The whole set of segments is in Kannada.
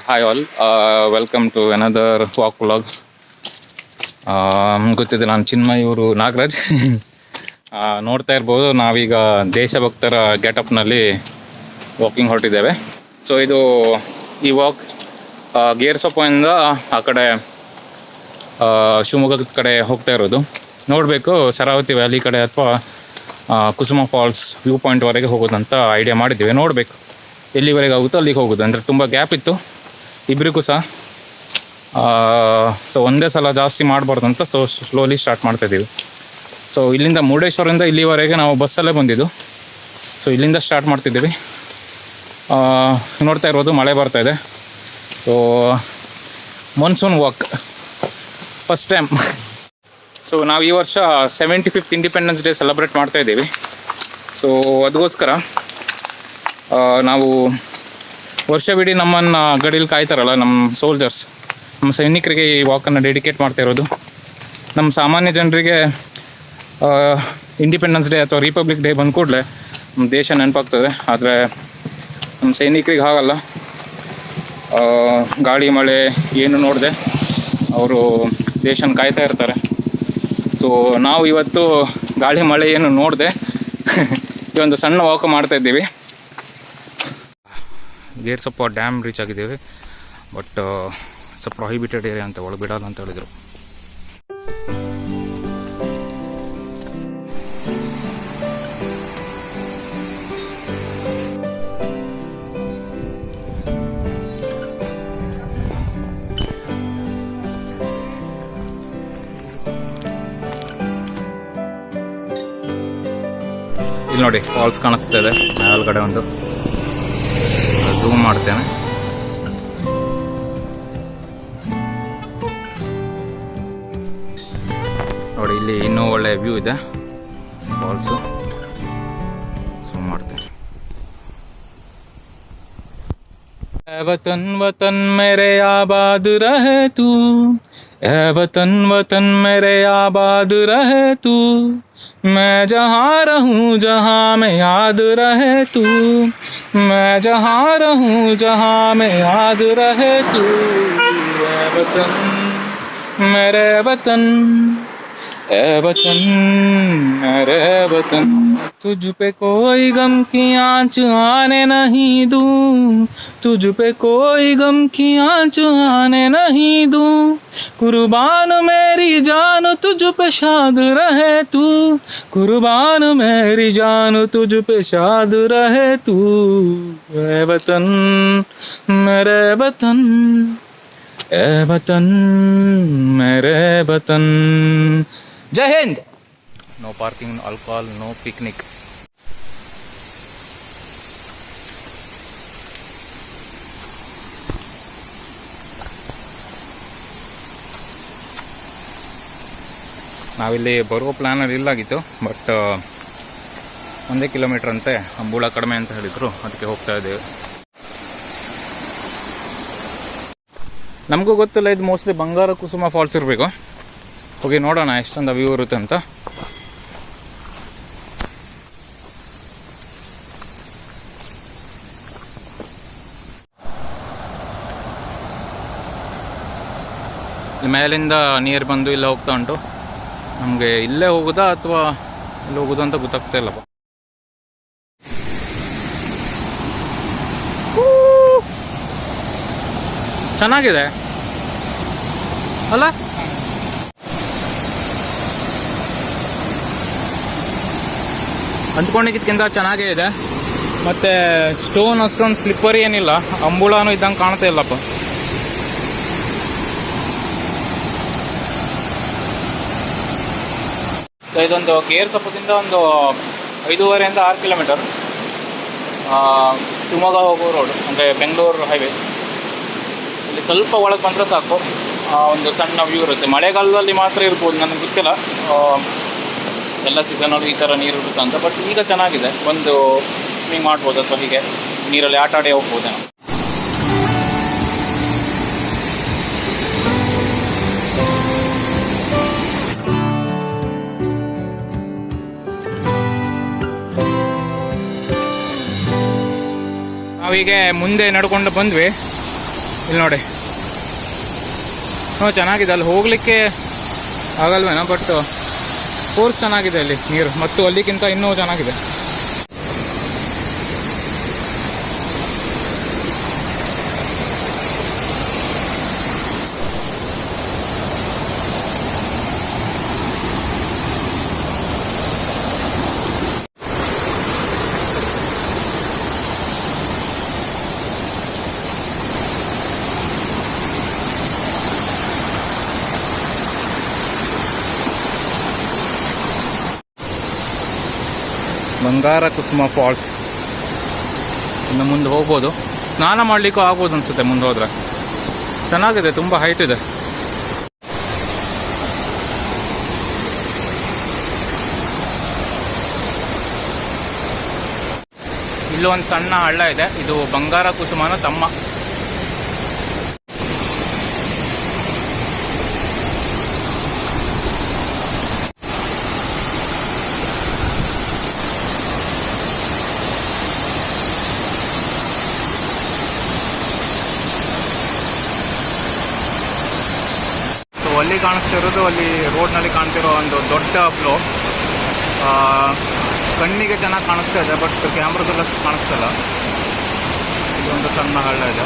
hi all. Welcome to another walk vlog. ಗೊತ್ತಿದೆ, ನಾನು ಚಿನ್ಮಯ್, ಇವರು ನಾಗರಾಜ್. ನೋಡ್ತಾ ಇರ್ಬೋದು, ನಾವೀಗ ದೇಶಭಕ್ತರ ಗೆಟಪ್ನಲ್ಲಿ ವಾಕಿಂಗ್ ಹೊರಟಿದ್ದೇವೆ. ಸೊ ಇದು ಈ ವಾಕ್ ಗೇರ್ಸೊಪ್ಪದಿಂದ ಆ ಕಡೆ ಶಿವಮೊಗ್ಗದ ಕಡೆ ಹೋಗ್ತಾ ಇರೋದು. ನೋಡಬೇಕು ಶರಾವತಿ ವ್ಯಾಲಿ ಕಡೆ ಅಥವಾ ಕುಸುಮ ಫಾಲ್ಸ್ ವ್ಯೂ ಪಾಯಿಂಟ್ವರೆಗೆ ಹೋಗೋದಂತ ಐಡಿಯಾ ಮಾಡಿದ್ದೀವಿ. ನೋಡಬೇಕು ಎಲ್ಲಿವರೆಗೆ ಆಗುತ್ತೋ ಅಲ್ಲಿಗೆ ಹೋಗೋದು. ಅಂದರೆ ತುಂಬ ಗ್ಯಾಪ್ ಇತ್ತು ಇಬ್ಬರಿಗೂ ಸಹ. ಸೊ ಒಂದೇ ಸಲ ಜಾಸ್ತಿ ಮಾಡಬಾರ್ದು ಅಂತ ಸ್ಲೋಲಿ ಸ್ಟಾರ್ಟ್ ಮಾಡ್ತಾಯಿದ್ದೀವಿ. ಸೊ ಇಲ್ಲಿಂದ ಮುರುಡೇಶ್ವರದಿಂದ ಇಲ್ಲಿವರೆಗೆ ನಾವು ಬಸ್ಸಲ್ಲೇ ಬಂದಿದ್ದು. ಸೊ ಇಲ್ಲಿಂದ ಸ್ಟಾರ್ಟ್ ಮಾಡ್ತಿದ್ದೀವಿ. ನೋಡ್ತಾ ಇರ್ಬೋದು ಮಳೆ ಬರ್ತಾಯಿದೆ. So monsoon walk first time. So ನಾವು ಈ ವರ್ಷ 75th ಇಂಡಿಪೆಂಡೆನ್ಸ್ ಡೇ ಸೆಲೆಬ್ರೇಟ್ ಮಾಡ್ತಾಯಿದ್ದೀವಿ. ಸೊ ಅದಕ್ಕೋಸ್ಕರ ನಾವು ವರ್ಷವಿಡೀ ನಮ್ಮನ್ನು ಗಡೀಲಿ ಕಾಯ್ತಾರಲ್ಲ ನಮ್ಮ ಸೋಲ್ಜರ್ಸ್, ನಮ್ಮ ಸೈನಿಕರಿಗೆ ಈ ವಾಕನ್ನು ಡೆಡಿಕೇಟ್ ಮಾಡ್ತಾ ಇರೋದು. ನಮ್ಮ ಸಾಮಾನ್ಯ ಜನರಿಗೆ ಇಂಡಿಪೆಂಡೆನ್ಸ್ ಡೇ ಅಥವಾ ರಿಪಬ್ಲಿಕ್ ಡೇ ಬಂದ ಕೂಡಲೇ ನಮ್ಮ ದೇಶ ನೆನಪಾಗ್ತದೆ. ಆದರೆ ನಮ್ಮ ಸೈನಿಕರಿಗೆ ಹಾಗಲ್ಲ. ಗಾಳಿ ಮಳೆ ಏನು ನೋಡದೆ ಅವರು ದೇಶನ ಕಾಯ್ತಾ ಇರ್ತಾರೆ. ಸೊ ನಾವು ಇವತ್ತು ಗಾಳಿ ಮಳೆ ಏನು ನೋಡದೆ ಈ ಒಂದು ಸಣ್ಣ ವಾಕ್ ಮಾಡ್ತಾಯಿದ್ದೀವಿ. ಗೇರ್ಸೊಪ್ಪ ಡ್ಯಾಮ್ ರೀಚ್ ಆಗಿದ್ದೇವೆ. ಬಟ್ ಇಟ್ಸ್ ಪ್ರೊಹಿಬಿಟೆಡ್ ಏರಿಯಾ ಅಂತ, ಒಳಗೆ ಬಿಡೋಲ್ಲ ಅಂತ ಹೇಳಿದರು. ಇಲ್ಲಿ ನೋಡಿ ಫಾಲ್ಸ್ ಕಾಣಿಸ್ತಿದೆ ಮೇಲ್ಗಡೆ. ಒಂದು ಝೂಮ್ ಮಾಡ್ತೇನೆ. ನೋಡಿ ಇಲ್ಲಿ ಇನ್ನೂ ಒಳ್ಳೆ ವ್ಯೂ ಇದೆ ಫಾಲ್ಸು. ಝೂಮ್ ಮಾಡ್ತೇನೆ. ವತನ್ ವತನ್ ಮೇರೆ ಆಬಾದ್ ರಹೆ ತೂ, ವತನ್ ವತನ್ ಮೇರೆ ಆಬಾದ್ ರಹೆ ತೂ, मैं जहाँ रहूँ जहाँ में याद रहे तू, मैं जहाँ रहूँ जहाँ में याद रहे तू, ऐ वतन मेरे वतन, ऐ वतन मेरे वतन, तुझ पे कोई गम की आँच आने नहीं दूँ, तुझ पे कोई गम की आँच आने नहीं दूँ, कुर्बान मेरी जान तुझ पे शाद रहे तू, कुर्बान मेरी जान तुझ पे शाद रहे तू, ऐ वतन मेरे वतन, ऐ वतन मेरे वतन. जय Hind. No parking, alcohol, no picnic. ನಾವಿಲ್ಲಿ ಬರುವ ಪ್ಲ್ಯಾನಲ್ಲಿ ಇಲ್ಲಾಗಿತ್ತು. ಬಟ್ 1 ಕಿಲೋಮೀಟ್ರ್ ಅಂತೆ, ಅಂಬುಳ ಕಡಿಮೆ ಅಂತ ಹೇಳಿದರು, ಅದಕ್ಕೆ ಹೋಗ್ತಾ ಇದ್ದೇವೆ. ನಮಗೂ ಗೊತ್ತಿಲ್ಲ, ಇದು ಮೋಸ್ಟ್ಲಿ ಬಂಗಾರ ಕುಸುಮ ಫಾಲ್ಸ್ ಇರಬೇಕು. ಹೋಗಿ ನೋಡೋಣ ಎಷ್ಟೊಂದು ವ್ಯೂ ಇರುತ್ತೆ ಅಂತ. ಮೇಲಿಂದ ನೀರು ಬಂದು ಇಲ್ಲ ಹೋಗ್ತಾ ಉಂಟು. ನಮಗೆ ಇಲ್ಲೇ ಹೋಗೋದಾ ಅಥವಾ ಇಲ್ಲಿ ಹೋಗೋದು ಅಂತ ಗೊತ್ತಾಗ್ತಾ ಇಲ್ಲಪ್ಪ. ಚೆನ್ನಾಗಿದೆ ಅಲ್ಲ? ಅಂದ್ಕೊಂಡಿದ್ದಕ್ಕಿಂತ ಚೆನ್ನಾಗೇ ಇದೆ. ಮತ್ತು ಸ್ಟೋನ್ ಅಷ್ಟೊಂದು ಸ್ಲಿಪ್ಪರಿ ಏನಿಲ್ಲ, ಅಂಬುಳಾನು ಇದ್ದಂಗೆ ಕಾಣ್ತಾ ಇಲ್ಲಪ್ಪ. ಸೊ ಇದೊಂದು ಗೇರ್ಸೊಪ್ಪದಿಂದ ಒಂದು 5.5 6 ಕಿಲೋಮೀಟರ್ ಶಿವಮೊಗ್ಗ ಹೋಗೋ ರೋಡ್, ಅಂದರೆ ಬೆಂಗಳೂರು ಹೈವೇ. ಇಲ್ಲಿ ಸ್ವಲ್ಪ ಒಳಗೆ ಬಂದರೆ ಸಾಕು, ಒಂದು ಸಣ್ಣ ವ್ಯೂ ಇರುತ್ತೆ. ಮಳೆಗಾಲದಲ್ಲಿ ಮಾತ್ರ ಇರ್ಬೋದು, ನನಗೆ ಗೊತ್ತಿಲ್ಲ ಎಲ್ಲ ಸೀಸನಲ್ಲಿ ಈ ಥರ ನೀರು ಇರುತ್ತೆ ಅಂತ. ಬಟ್ ಈಗ ಚೆನ್ನಾಗಿದೆ, ಒಂದು ಸ್ವಿಮ್ಮಿಂಗ್ ಮಾಡ್ಬೋದು ಅಥವಾ ಹೀಗೆ ನೀರಲ್ಲಿ ಆಟ ಆಡಿ ಹೋಗ್ಬೋದೇನೋ. ನಾವೀಗ ಮುಂದೆ ನಡ್ಕೊಂಡು ಬಂದ್ವಿ. ಇಲ್ಲಿ ನೋಡಿ, ಚೆನ್ನಾಗಿದೆ. ಅಲ್ಲಿ ಹೋಗಲಿಕ್ಕೆ ಆಗಲ್ವೇನೋ, ಬಟ್ ಫೋರ್ಸ್ ಚೆನ್ನಾಗಿದೆ ಅಲ್ಲಿ ನೀರು, ಮತ್ತು ಅಲ್ಲಿಗಿಂತ ಇನ್ನೂ ಚೆನ್ನಾಗಿದೆ. ಬಂಗಾರ ಕುಸುಮ ಫಾಲ್ಸ್. ಇನ್ನು ಮುಂದೆ ಹೋಗ್ಬೋದು, ಸ್ನಾನ ಮಾಡಲಿಕ್ಕೂ ಆಗ್ಬೋದು ಅನಿಸುತ್ತೆ ಮುಂದೆ ಹೋದರೆ. ಚೆನ್ನಾಗಿದೆ, ತುಂಬ ಹೈಟ್ ಇದೆ. ಇಲ್ಲೊಂದು ಸಣ್ಣ ಹಳ್ಳ ಇದೆ, ಇದು ಬಂಗಾರ ಕುಸುಮನ ತಮ್ಮ. ಅಲ್ಲಿ ಕಾಣಿಸ್ತಿರೋದು, ಅಲ್ಲಿ ರೋಡ್ನಲ್ಲಿ ಕಾಣ್ತಿರೋ ಒಂದು ದೊಡ್ಡ ಫ್ಲೋ. ಕಣ್ಣಿಗೆ ಚೆನ್ನಾಗಿ ಕಾಣಿಸ್ತಾ ಇದೆ, ಬಟ್ ಕ್ಯಾಮ್ರಾದಲ್ಲಿ ಅಷ್ಟು ಕಾಣಿಸ್ತಾ ಇಲ್ಲ. ಇದೊಂದು ಸಣ್ಣ ಹಳ್ಳ ಇದೆ.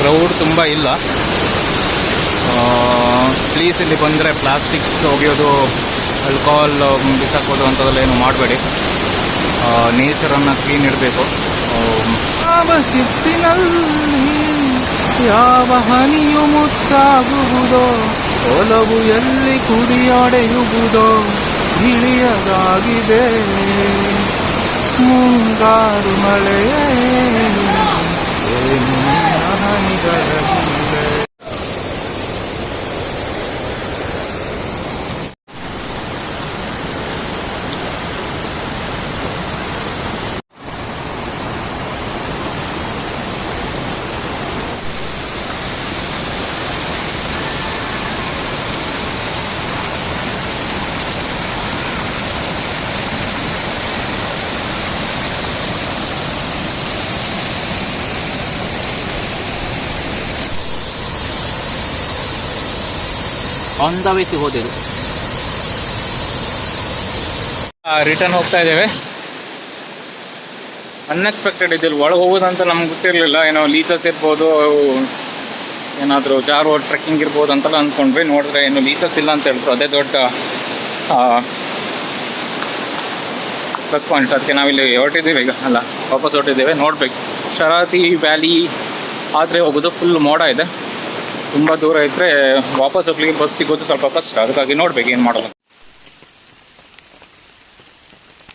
ಕ್ರೌಡ್ ತುಂಬ ಇಲ್ಲ. ಪ್ಲೀಸ್ ಇಲ್ಲಿ ಬಂದರೆ ಪ್ಲಾಸ್ಟಿಕ್ಸ್ ಒಗೆಯೋದು, ಆಲ್ಕೋಹಾಲ್ ಬಿಸಾಕೋದು ಅಂಥದ್ದೆಲ್ಲ ಏನು ಮಾಡಬೇಡಿ. ನೇಚರನ್ನು ಕ್ಲೀನ್ ಇಡಬೇಕು. ಯಾವ ಸಿಪ್ಪಿನಲ್ಲಿ ಯಾವ ಹನಿಯು ಮುತ್ತಾಗುವುದೋ, ಒಲವು ಎಲ್ಲಿ ಕುಡಿಯೊಡೆಯುವುದೋ ತಿಳಿಯದಾಗಿದೆ. ಮುಂಗಾರು ಮಳೆಯೇ ಆನ್ ದ ವೇ ಸಿಗೋದಿದು. ರಿಟರ್ನ್ ಹೋಗ್ತಾ ಇದ್ದೇವೆ. ಅನ್ಎಕ್ಸ್ಪೆಕ್ಟೆಡ್ ಇದ್ದಿಲ್ಲ, ಒಳಗೆ ಹೋಗೋದಂತ ನಮ್ಗೆ ಗೊತ್ತಿರಲಿಲ್ಲ. ಏನೋ ಲೀಚಸ್ ಇರ್ಬೋದು, ಏನಾದರೂ ಜಾರು ಟ್ರೆಕ್ಕಿಂಗ್ ಇರ್ಬೋದು ಅಂತೆಲ್ಲ ಅಂದ್ಕೊಂಡ್ವಿ. ನೋಡಿದ್ರೆ ಏನು ಲೀಚಸ್ ಇಲ್ಲ ಅಂತ ಹೇಳಿದ್ರು. ಅದೇ ದೊಡ್ಡ ಪ್ಲಸ್ ಪಾಯಿಂಟ್. ಅದಕ್ಕೆ ನಾವಿಲ್ಲಿ ಹೊರಟಿದ್ದೀವಿ ಈಗ, ಅಲ್ಲ ವಾಪಸ್ ಹೊರಟಿದ್ದೇವೆ. ನೋಡ್ಬೇಕು, ಶರಾವತಿ ವ್ಯಾಲಿ ಆದರೆ ಹೋಗೋದು. ಫುಲ್ ಮೋಡ ಇದೆ, ತುಂಬ ದೂರ ಇದ್ದರೆ ವಾಪಸ್ ಹೋಗ್ಲಿಕ್ಕೆ ಬಸ್ ಸಿಗೋದು ಸ್ವಲ್ಪ ಕಷ್ಟ. ಅದಕ್ಕಾಗಿ ನೋಡ್ಬೇಕು ಏನು ಮಾಡೋದು.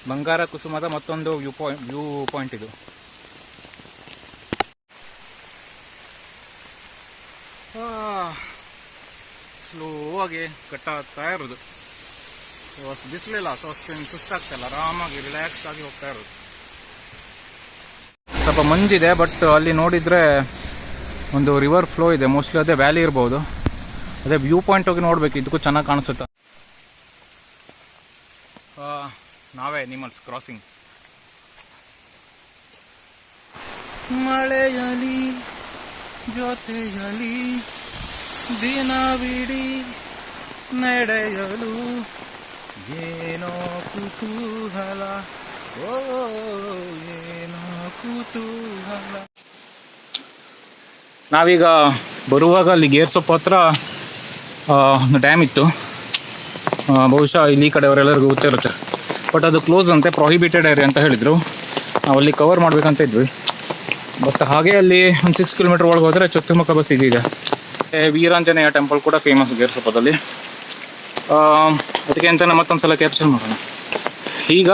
ಬಂಗಾರ ಕುಸುಮದ ಮತ್ತೊಂದು ವ್ಯೂ ಪಾಯಿಂಟ್ ಇದು. ಸ್ಲೋ ಆಗಿ ಕಟ್ಟಾಗ್ತಾ ಇರೋದು. ಬಿಸಿಲಿಲ್ಲ, ಸೊ ಅಷ್ಟೇನು ಸುಸ್ತಾಗ್ತಾಯಿಲ್ಲ, ಆರಾಮಾಗಿ ರಿಲ್ಯಾಕ್ಸ್ ಆಗಿ ಹೋಗ್ತಾ ಇರೋದು. ಸ್ವಲ್ಪ ಮಂಜಿದೆ, ಬಟ್ ಅಲ್ಲಿ ನೋಡಿದರೆ ಒಂದು ರಿವರ್ ಫ್ಲೋ ಇದೆ. ಮೋಸ್ಟ್ಲಿ ಅದೇ ವ್ಯಾಲಿ ಇರ್ಬೋದು. ಅದೇ ವ್ಯೂ ಪಾಯಿಂಟ್ ಹೋಗಿ ನೋಡ್ಬೇಕು, ಇದಕ್ಕೂ ಚೆನ್ನಾಗಿ ಕಾಣಿಸುತ್ತೆ. ನಾವೇ ಅನಿಮಲ್ಸ್ ಕ್ರಾಸಿಂಗ್. ಮಳೆಯಲಿ ಜೊತೆಯಲಿ ದಿನವಿಡೀ ನಡೆಯಲು ಏನೋ ಕುತೂಹಲ, ಓ ಏನೋ ಕುತೂಹಲ. ನಾವೀಗ ಬರುವಾಗ ಅಲ್ಲಿ ಗೇರ್ಸೊಪ್ಪು ಹತ್ರ ಒಂದು ಡ್ಯಾಮ್ ಇತ್ತು. ಬಹುಶಃ ಇಲ್ಲಿ ಈ ಕಡೆಯವರೆಲ್ಲರಿಗೂ ಗೊತ್ತಿರುತ್ತೆ, ಬಟ್ ಅದು ಕ್ಲೋಸ್ ಅಂತೆ, ಪ್ರೊಹಿಬಿಟೆಡ್ ಏರಿಯಾ ಅಂತ ಹೇಳಿದರು. ನಾವು ಅಲ್ಲಿ ಕವರ್ ಮಾಡಬೇಕಂತ ಇದ್ವಿ. ಬಟ್ ಹಾಗೆ ಅಲ್ಲಿ ಒಂದು 6 ಕಿಲೋಮೀಟರ್ ಒಳಗೆ ಹೋದರೆ ಚೊತ್ತುಮುಖ ಬಸ್ ಇದೆ. ವೀರಾಂಜನೇಯ ಟೆಂಪಲ್ ಕೂಡ ಫೇಮಸ್ ಗೇರ್ಸೊಪ್ಪದಲ್ಲಿ. ಅದಕ್ಕೆ ಅಂತಲೇ ಮತ್ತೊಂದು ಸಲ ಕ್ಯಾಪ್ಚರ್ ಮಾಡೋಣ. ಈಗ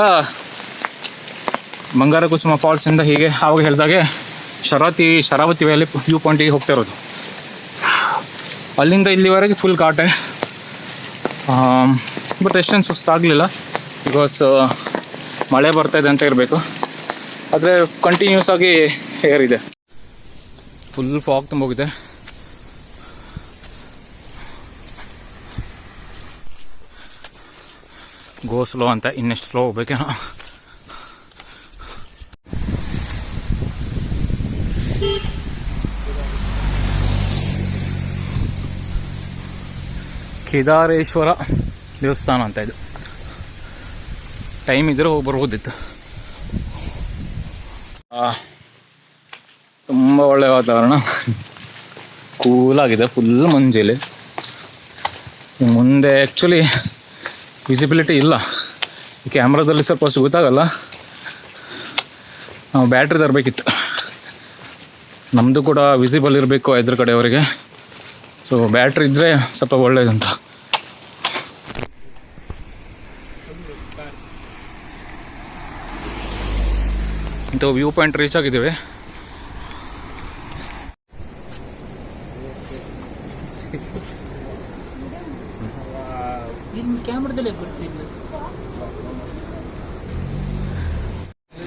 ಬಂಗಾರ ಕುಸುಮ ಫಾಲ್ಸಿಂದ ಹೀಗೆ ಆವಾಗ ಹೇಳಿದಾಗೆ ಶರಾವತಿ ವ್ಯಾಲಿ ವ್ಯೂ ಪಾಯಿಂಟಿಗೆ ಹೋಗ್ತಾ ಇರೋದು. ಅಲ್ಲಿಂದ ಇಲ್ಲಿವರೆಗೆ ಫುಲ್ ಘಾಟೆ. ಬಟ್ ಎಷ್ಟೇನು ಸುಸ್ತಾಗಲಿಲ್ಲ, ಬಿಕಾಸ್ ಮಳೆ ಬರ್ತಾಯಿದೆ ಅಂತ ಇರಬೇಕು. ಆದರೆ ಕಂಟಿನ್ಯೂಸ್ ಆಗಿ ಏರಿದೆ, ಫುಲ್ ಫಾಗ್ ತುಂಬೋಗಿದೆ. ಗೋ ಸ್ಲೋ ಅಂತ, ಇನ್ನೆಷ್ಟು ಸ್ಲೋ ಹೋಗ್ಬೇಕೇನೋ. ಕೇದಾರೇಶ್ವರ ದೇವಸ್ಥಾನ ಅಂತ ಇದು. ಟೈಮ್ ಇದ್ದರೆ ಹೋಗಿ ಬರ್ಬೋದಿತ್ತು. ತುಂಬ ಒಳ್ಳೆಯ ವಾತಾವರಣ, ಕೂಲಾಗಿದೆ, ಫುಲ್ ಮಂಜಿಲಿ. ಮುಂದೆ ಆ್ಯಕ್ಚುಲಿ ವಿಸಿಬಿಲಿಟಿ ಇಲ್ಲ, ಕ್ಯಾಮ್ರಾದಲ್ಲಿ ಸ್ವಲ್ಪ ಅಷ್ಟು ಗೊತ್ತಾಗಲ್ಲ. ನಾವು ಬ್ಯಾಟ್ರಿ ತರಬೇಕಿತ್ತು, ನಮ್ಮದು ಕೂಡ ವಿಸಿಬಲ್ ಇರಬೇಕು ಎದುರು ಕಡೆಯವರಿಗೆ. ಸೊ ಬ್ಯಾಟ್ರಿ ಇದ್ದರೆ ಸ್ವಲ್ಪ ಒಳ್ಳೇದಂತ. ಇಂಥ ವ್ಯೂ ಪಾಯಿಂಟ್ ರೀಚ್ ಆಗಿದ್ದೇವೆ.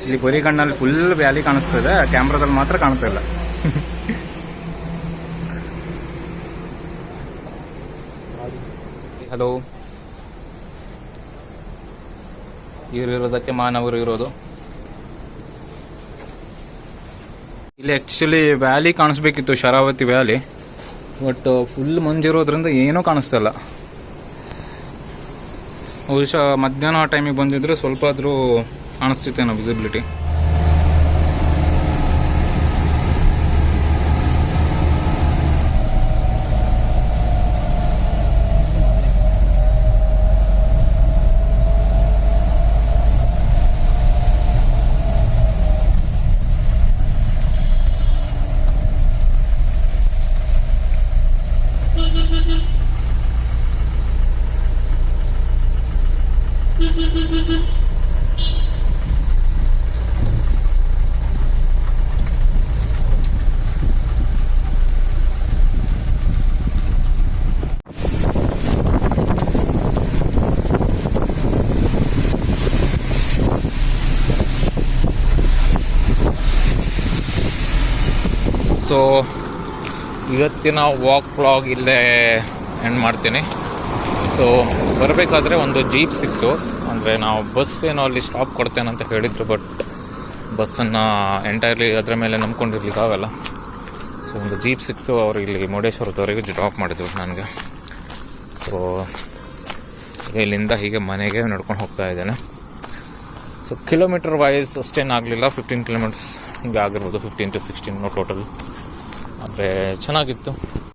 ಇಲ್ಲಿ ಬರೀ ಕಣ್ಣಲ್ಲಿ ಫುಲ್ ವ್ಯಾಲಿ ಕಾಣಿಸ್ತದೆ, ಕ್ಯಾಮ್ರಾದಲ್ಲಿ ಮಾತ್ರ ಕಾಣ್ತಾ ಇಲ್ಲ. ಹಲೋ, ಇವರಿರೋದಕ್ಕೆ ಮಾನವರು ಇರೋದು. ಇಲ್ಲಿ ಆ್ಯಕ್ಚುಲಿ ವ್ಯಾಲಿ ಕಾಣಿಸ್ಬೇಕಿತ್ತು, ಶರಾವತಿ ವ್ಯಾಲಿ, ಬಟ್ ಫುಲ್ ಮಂಜಿರೋದ್ರಿಂದ ಏನೂ ಕಾಣಿಸ್ತಾ ಇಲ್ಲ. ಬಹುಶಃ ಮಧ್ಯಾಹ್ನ ಟೈಮಿಗೆ ಬಂದಿದ್ರೆ ಸ್ವಲ್ಪ ಆದರೂ ಕಾಣಿಸ್ತಿತ್ತೇನೋ ವಿಸಿಬಿಲಿಟಿ. ಸೊ ಇವತ್ತಿನ ವಾಕ್ ವ್ಲಾಗ್ ಇಲ್ಲೇ ಎಂಡ್ ಮಾಡ್ತೀನಿ. ಸೊ ಬರಬೇಕಾದ್ರೆ ಒಂದು ಜೀಪ್ ಸಿಕ್ತು, ಅಂದರೆ ನಾವು ಬಸ್ ಏನೋ ಅಲ್ಲಿ ಸ್ಟಾಪ್ ಕೊಡ್ತೇನಂತ ಹೇಳಿದರು, ಬಟ್ ಬಸ್ಸನ್ನು ಎಂಟೈರ್ಲಿ ಅದರ ಮೇಲೆ ನಂಬ್ಕೊಂಡಿರ್ಲಿಕ್ಕಾಗಲ್ಲ. ಸೊ ಒಂದು ಜೀಪ್ ಸಿಕ್ತು, ಅವರು ಇಲ್ಲಿ ಮುರುಡೇಶ್ವರದವರೆಗೆ ಡ್ರಾಪ್ ಮಾಡಿದ್ರು ನನಗೆ. ಸೊ ಇಲ್ಲಿಂದ ಹೀಗೆ ಮನೆಗೆ ನಡ್ಕೊಂಡು ಹೋಗ್ತಾ ಇದ್ದೇನೆ. ಸೊ ಕಿಲೋಮೀಟರ್ ವೈಸ್ ಅಷ್ಟೇನಾಗಲಿಲ್ಲ, 15 ಕಿಲೋಮೀಟರ್ಸ್ ಹಿಂಗೆ ಆಗಿರ್ಬೋದು, 15 to 16 ಟೋಟಲ್. ಆದರೆ ಚೆನ್ನಾಗಿತ್ತು.